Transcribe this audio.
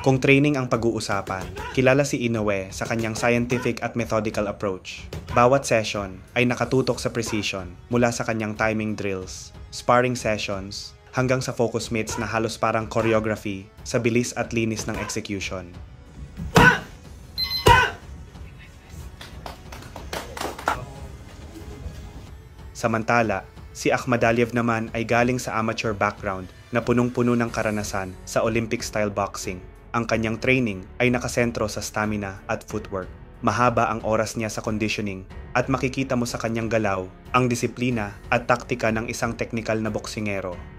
Kung training ang pag-uusapan, kilala si Inoue sa kanyang scientific at methodical approach. Bawat session ay nakatutok sa precision mula sa kanyang timing drills, sparring sessions, hanggang sa focus meets na halos parang choreography sa bilis at linis ng execution. Samantala, si Akhmadaliev naman ay galing sa amateur background na punong-puno ng karanasan sa Olympic-style boxing. Ang kanyang training ay nakasentro sa stamina at footwork. Mahaba ang oras niya sa conditioning at makikita mo sa kanyang galaw ang disiplina at taktika ng isang teknikal na boksingero.